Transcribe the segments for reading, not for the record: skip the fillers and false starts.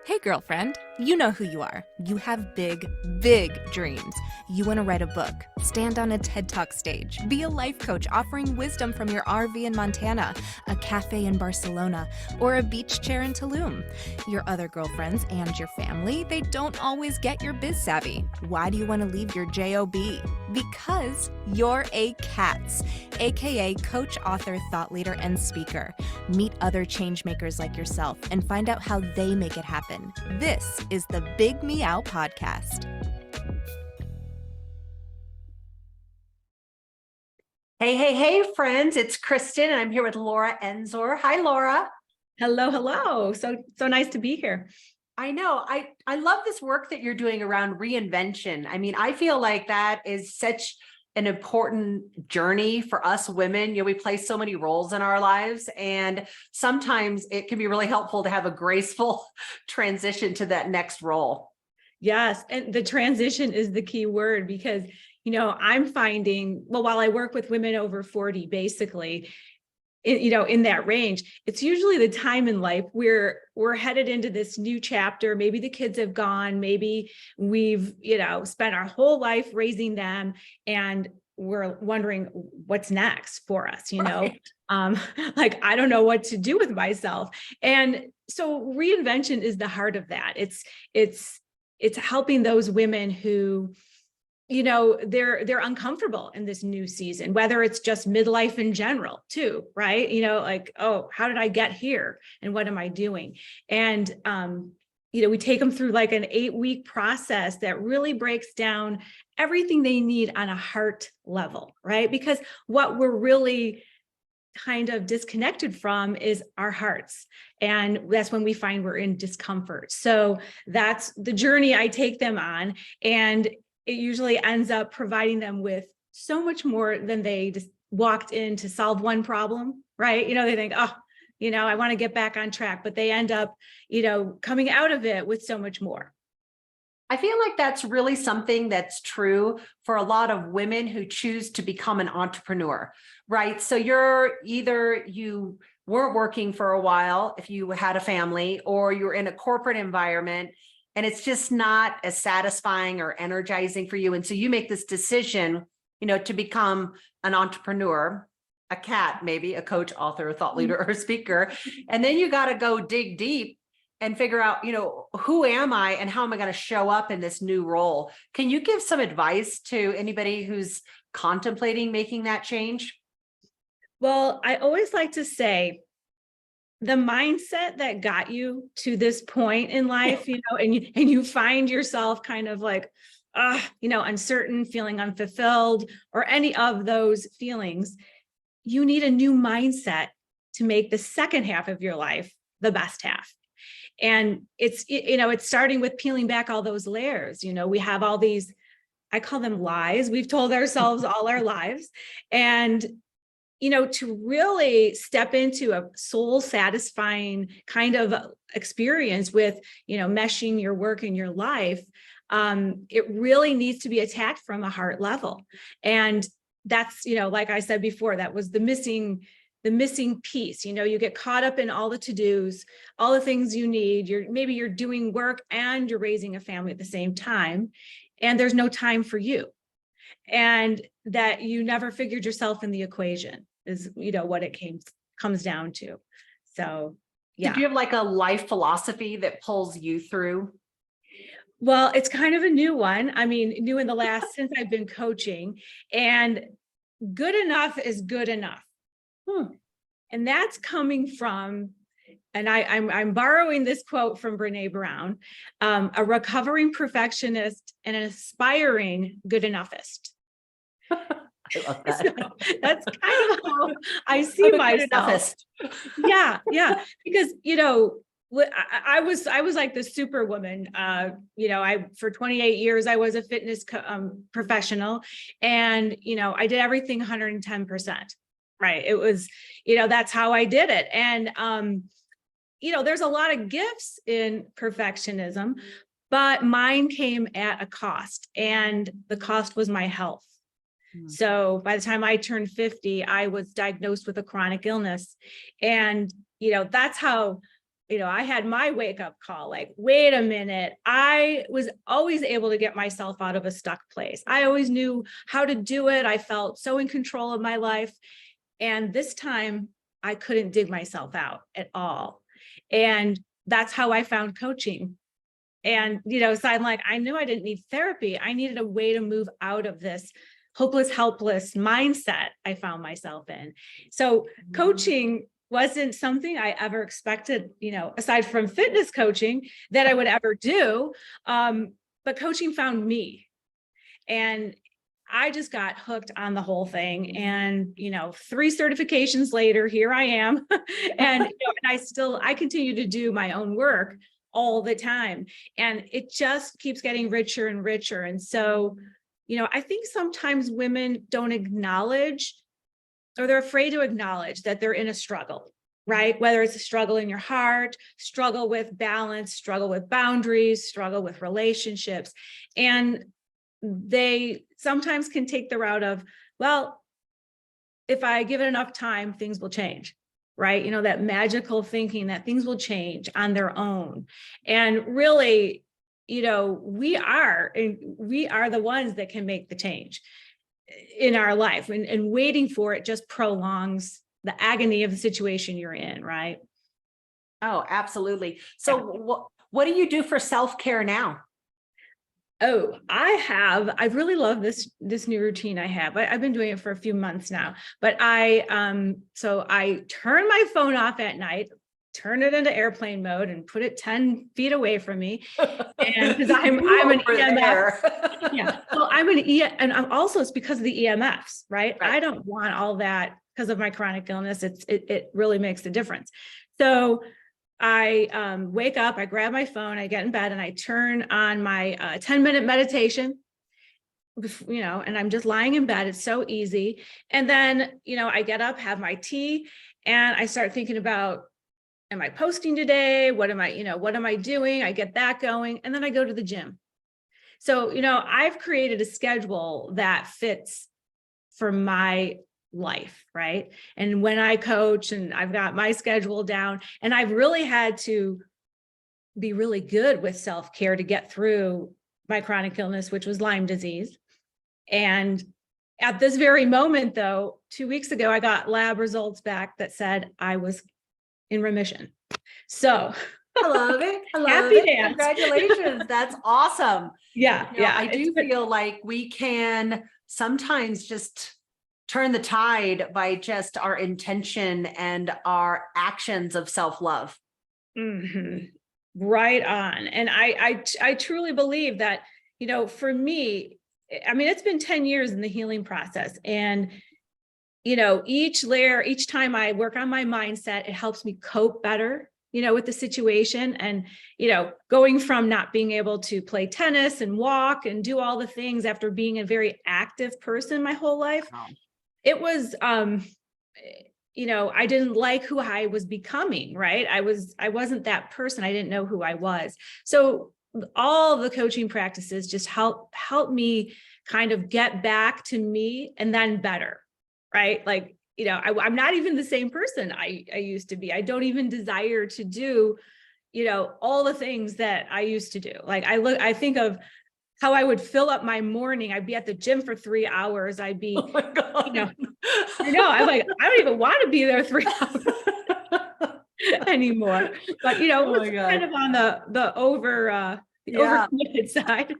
Hey, girlfriend, you know who you are. You have big, big dreams. You want to write a book, stand on a TED Talk stage, be a life coach offering wisdom from your RV in Montana, a cafe in Barcelona, or a beach chair in Tulum. Your other girlfriends and your family, they don't always get your biz savvy. Why do you want to leave your JOB? Because you're a C.A.T.S, aka coach, author, thought leader, and speaker. Meet other change makers like yourself and find out how they make it happen. This is the Big Meow podcast. Hey, friends, it's Kristen, and I'm here with Laura Enzor. Hi, Laura. Hello. So nice to be here. I know. I love this work that you're doing around reinvention. I mean, I feel like that is such an important journey for us women. We play so many roles in our lives, and sometimes it can be really helpful to have a graceful transition to that next role. Yes, and the transition is the key word because, I'm finding, well, while I work with women over 40, basically, in that range, it's usually the time in life where we're headed into this new chapter. Maybe the kids have gone, maybe we've, spent our whole life raising them, and we're wondering what's next for us, Right. like, I don't know what to do with myself. And so reinvention is the heart of that. It's helping those women who, they're uncomfortable in this new season, whether it's just midlife in general too, right? Like, oh, how did I get here? And what am I doing? And, we take them through like an 8-week process that really breaks down everything they need on a heart level, right? Because what we're really kind of disconnected from is our hearts. And that's when we find we're in discomfort. So that's the journey I take them on. And it usually ends up providing them with so much more than they just walked in to solve one problem, right? They think, oh, I want to get back on track, but they end up, coming out of it with so much more. I feel like that's really something that's true for a lot of women who choose to become an entrepreneur, right? So you were working for a while if you had a family, or you're in a corporate environment and it's just not as satisfying or energizing for you. And so you make this decision, to become an entrepreneur, a cat, maybe a coach, author, thought leader, or speaker. And then you got to go dig deep and figure out, who am I and how am I going to show up in this new role? Can you give some advice to anybody who's contemplating making that change? Well, I always like to say the mindset that got you to this point in life, and you find yourself kind of like, uncertain, feeling unfulfilled, or any of those feelings, you need a new mindset to make the second half of your life the best half. And it's starting with peeling back all those layers. We have all these, I call them lies, we've told ourselves all our lives. And, to really step into a soul satisfying kind of experience with, meshing your work and your life, it really needs to be attacked from a heart level. And that's, like I said before, that was the missing piece. You get caught up in all the to-dos, all the things you need. Maybe you're doing work and you're raising a family at the same time, and there's no time for you. And that you never figured yourself in the equation is, what it comes down to. So, yeah. Do you have like a life philosophy that pulls you through? Well, it's kind of a new one. I mean, new in the last, since I've been coaching, and good enough is good enough. And that's coming from, and I'm borrowing this quote from Brene Brown, a recovering perfectionist and an aspiring good enoughist. I love that. So that's kind of how I see myself. Yeah. Because, I was like the superwoman. For 28 years, I was a fitness professional, and, I did everything 110%. Right. It was, that's how I did it. And, there's a lot of gifts in perfectionism, but mine came at a cost, and the cost was my health. So by the time I turned 50, I was diagnosed with a chronic illness. And, that's how I had my wake up call, like, wait a minute, I was always able to get myself out of a stuck place. I always knew how to do it. I felt so in control of my life. And this time I couldn't dig myself out at all. And that's how I found coaching. And, so I'm like, I knew I didn't need therapy. I needed a way to move out of this hopeless, helpless mindset I found myself in. So coaching wasn't something I ever expected, aside from fitness coaching, that I would ever do. But coaching found me. And I just got hooked on the whole thing. And, 3 certifications later, here I am. And, and I continue to do my own work all the time. And it just keeps getting richer and richer. And so, I think sometimes women don't acknowledge, or they're afraid to acknowledge, that they're in a struggle, right? Whether it's a struggle in your heart, struggle with balance, struggle with boundaries, struggle with relationships. And they sometimes can take the route of, well, if I give it enough time, things will change, right? That magical thinking that things will change on their own. And really, we are the ones that can make the change in our life, and waiting for it just prolongs the agony of the situation you're in, right? Oh, absolutely. So what do you do for self-care now? Oh, I really love this new routine I have. I've been doing it for a few months now, but so I turn my phone off at night, turn it into airplane mode, and put it 10 feet away from me. And because I'm an EMF. Yeah. Well, and I'm also, it's because of the EMFs, right? I don't want all that because of my chronic illness. It really makes a difference. So I wake up, I grab my phone, I get in bed, and I turn on my 10-minute meditation, and I'm just lying in bed. It's so easy. And then, I get up, have my tea, and I start thinking about, am I posting today? What am I doing? I get that going. And then I go to the gym. So, I've created a schedule that fits for my life, right? And when I coach, and I've got my schedule down, and I've really had to be really good with self-care to get through my chronic illness, which was Lyme disease. And at this very moment, though, 2 weeks ago, I got lab results back that said I was in remission. So I love it. I love happy it. dance. Congratulations. That's awesome. Yeah. I do feel like we can sometimes just turn the tide by just our intention and our actions of self-love. Mm-hmm. Right on. And I truly believe that, for me, it's been 10 years in the healing process. And, each time I work on my mindset, it helps me cope better, with the situation. And, going from not being able to play tennis and walk and do all the things after being a very active person my whole life, it was, I didn't like who I was becoming, right? I wasn't that person. I didn't know who I was. So all the coaching practices just help me kind of get back to me, and then better, right? Like, I'm not even the same person I used to be. I don't even desire to do, all the things that I used to do. Like I think of how I would fill up my morning. I'd be at the gym for 3 hours. I'd be, Oh my God. I'm like, I don't even want to be there 3 hours anymore. But, Oh my it's God. kind of on the overcommitted side.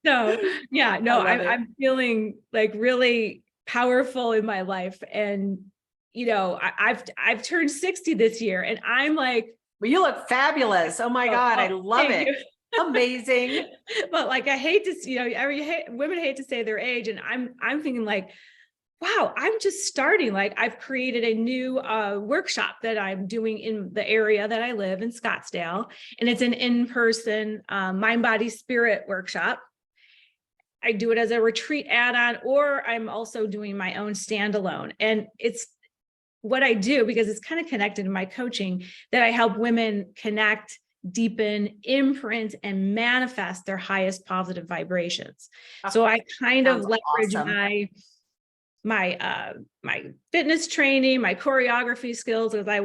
So yeah, no, I'm feeling like really powerful in my life. And, I've turned 60 this year, and I'm like, well, you look fabulous. Oh my God. I love it. Amazing. But like, I hate to, women hate to say their age. And I'm thinking like, wow, I'm just starting. Like, I've created a new workshop that I'm doing in the area that I live in, Scottsdale. And it's an in-person mind, body, spirit workshop. I do it as a retreat add-on, or I'm also doing my own standalone. And it's what I do, because it's kind of connected to my coaching, that I help women connect, deepen, imprint, and manifest their highest positive vibrations. So I kind of leverage my fitness training, my choreography skills, because I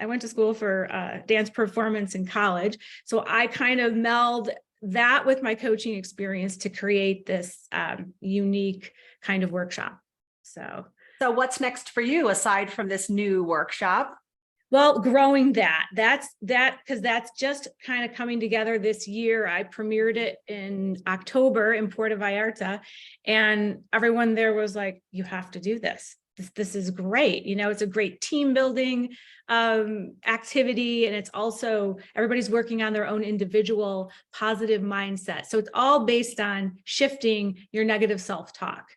went to school for dance performance in college. So I kind of meld that with my coaching experience to create this unique kind of workshop. So what's next for you aside from this new workshop? Well, growing that's because that's just kind of coming together this year. I premiered it in October in Puerto Vallarta, and everyone there was like, you have to do this. This is great. You know, it's a great team building activity. And it's also, everybody's working on their own individual positive mindset. So it's all based on shifting your negative self-talk.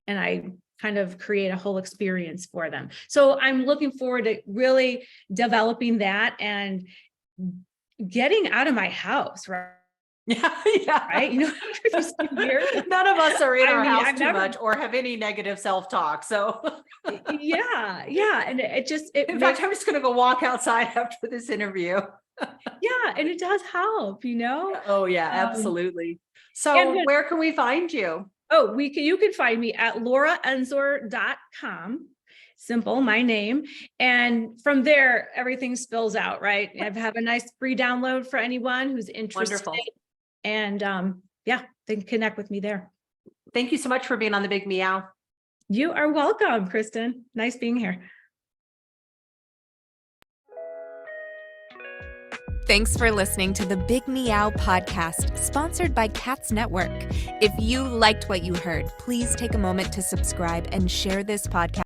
And I kind of create a whole experience for them. So I'm looking forward to really developing that and getting out of my house, right? Yeah. Right. You know, none of us are in our house too much or have any negative self-talk. So yeah. And in fact, I'm just going to go walk outside after this interview. Yeah. And it does help, you know? Oh yeah, absolutely. So where can we find you? Oh, you can find me at lauraenzor.com. Simple, my name. And from there, everything spills out, right? I have a nice free download for anyone who's interested. Wonderful. And yeah, they can connect with me there. Thank you so much for being on the Big Meow. You are welcome, Kristen. Nice being here. Thanks for listening to the Big Meow podcast, sponsored by C.A.T.S Network. If you liked what you heard, please take a moment to subscribe and share this podcast